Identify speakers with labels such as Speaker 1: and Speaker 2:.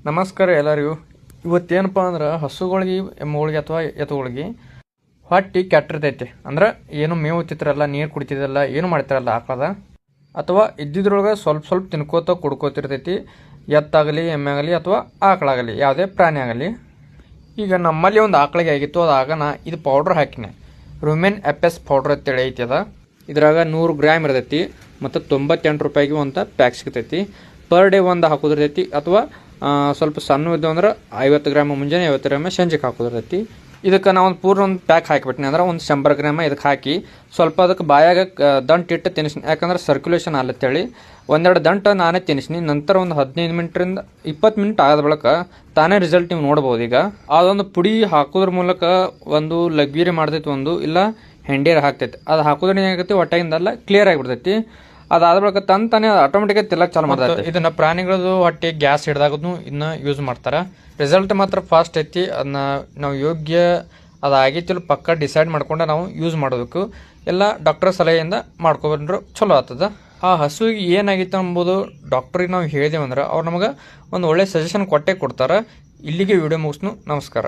Speaker 1: ನಮಸ್ಕಾರ ಎಲ್ಲರಿಗೂ. ಇವತ್ತೇನಪ್ಪ ಅಂದ್ರೆ ಹಸುಗಳಿಗೆ ಎಮ್ಮುಗಳಿಗೆ ಅಥವಾ ಎತ್ತುಗಳಿಗೆ ಹೊಟ್ಟೆ ಕೆಟ್ಟಿರ್ತೈತಿ. ಅಂದ್ರೆ ಏನು ಮೇವು ತಿತ್ತಿರಲ್ಲ, ನೀರು ಕುಡಿತಿದ್ದಲ್ಲ, ಏನು ಮಾಡ್ತಿರಲ್ಲ ಆಕಳದ, ಅಥವಾ ಇದ್ದಿದ್ರೊಳಗೆ ಸ್ವಲ್ಪ ತಿನ್ಕೋತ ಕುಡ್ಕೋತಿರ್ತೈತಿ. ಎತ್ತಾಗಲಿ, ಎಮ್ಮೆ ಆಗಲಿ ಅಥವಾ ಆಕಳಾಗಲಿ, ಯಾವುದೇ ಪ್ರಾಣಿ ಆಗಲಿ. ಈಗ ನಮ್ಮಲ್ಲಿ ಒಂದು ಆಕಳಿಗೆ ಆಗಿತ್ತು, ಅದಾಗ ನಾ ಇದು ಪೌಡ್ರ್ ಹಾಕಿನೆ. ರುಮೆನ್ FS ಪೌಡ್ರ್ ಅಂತೇಳಿ ಐತಿ. ಅದ ಇದ್ರಾಗ 100 ಗ್ರಾಮ್ ಇರ್ತೈತಿ ಮತ್ತು 98 ರೂಪಾಯಿಗೆ ಒಂದು ಪ್ಯಾಕ್ ಸಿಗ್ತೈತಿ. ಪರ್ ಡೇ ಒಂದು ಹಾಕೋದಿರ್ತೈತಿ, ಅಥವಾ ಸ್ವಲ್ಪ ಸಣ್ಣ ಇದ್ದು ಅಂದ್ರೆ 50 ಗ್ರಾಮ್ ಮುಂಜಾನೆ, 50 ಗ್ರಾಮ್ ಸಂಜೆಗೆ ಹಾಕೋದಿರ್ತೈತಿ. ಇದಕ್ಕೆ ನಾವು ಒಂದು ಪ್ಯಾಕ್ ಹಾಕಿಬಿಟ್ಟಿನಿ. ಅಂದ್ರೆ ಒಂದು 100 ಗ್ರಾಮ್ ಇದಕ್ಕೆ ಹಾಕಿ ಸ್ವಲ್ಪ ಅದಕ್ಕೆ ಬಾಯಾಗ ದಂಟು ಇಟ್ಟು ತಿನ್ನಿಸ್ನಿ. ಯಾಕಂದ್ರೆ ಸರ್ಕ್ಯುಲೇಷನ್ ಆಲತ್ತೇಳಿ ಒಂದೆರಡು ದಂಟು ನಾನೇ ತಿನ್ನಿಸ್ನಿ. ನಂತರ ಒಂದು 15 ಮಿನಿಟ್ರಿಂದ 20 ಮಿನಿಟ್ ಆದ ಬಳಿಕ ತಾನೇ ರಿಸಲ್ಟ್ ನೀವು ನೋಡ್ಬೋದು. ಈಗ ಅದೊಂದು ಪುಡಿ ಹಾಕೋದ್ರ ಮೂಲಕ ಒಂದು ಲಗ್ವೀರಿ ಮಾಡ್ತೈತಿ, ಒಂದು ಇಲ್ಲ ಹೆಂಡೀರ್ ಹಾಕ್ತೈತಿ. ಅದು ಹಾಕೋದ್ರಿಂದ ಏನಾಗೈತಿ, ಹೊಟ್ಟೆಯಿಂದೆಲ್ಲ ಕ್ಲಿಯರ್ ಆಗಿಬಿಡ್ತೈತಿ. ಅದಾದ ಬಳಿಕ ತಾನೇ ಆಟೋಮೆಟಿಕಾಗಿ ತಿಲ್ಲಕ್ಕೆ ಚಾಲು ಮಾಡ್ತೈತಿ. ಇದನ್ನ ಪ್ರಾಣಿಗಳದ್ದು ಹೊಟ್ಟೆ ಗ್ಯಾಸ್ ಹಿಡ್ದಾಗನು ಇದನ್ನ ಯೂಸ್ ಮಾಡ್ತಾರೆ. ರಿಸಲ್ಟ್ ಮಾತ್ರ ಫಾಸ್ಟ್ ಐತಿ. ಅದನ್ನ ನಾವು ಯೋಗ್ಯ ಅದಾಗೈತಿಲ್ಲ ಪಕ್ಕ ಡಿಸೈಡ್ ಮಾಡ್ಕೊಂಡು ನಾವು ಯೂಸ್ ಮಾಡಬೇಕು. ಎಲ್ಲ ಡಾಕ್ಟರ್ ಸಲಹೆಯಿಂದ ಮಾಡ್ಕೊಬಂದ್ರೆ ಚಲೋ ಆಗ್ತದ. ಆ ಹಸುವಿಗೆ ಏನಾಗಿತ್ತು ಅಂಬೋದು ಡಾಕ್ಟ್ರಿಗೆ ನಾವು ಹೇಳಿದೆವಂದ್ರೆ ಅವ್ರು ನಮಗೆ ಒಂದು ಒಳ್ಳೆ ಸಜೆಷನ್ ಕೊಟ್ಟೇ ಕೊಡ್ತಾರೆ. ಇಲ್ಲಿಗೆ ವಿಡಿಯೋ ಮುಗಿಸ್ನು. ನಮಸ್ಕಾರ.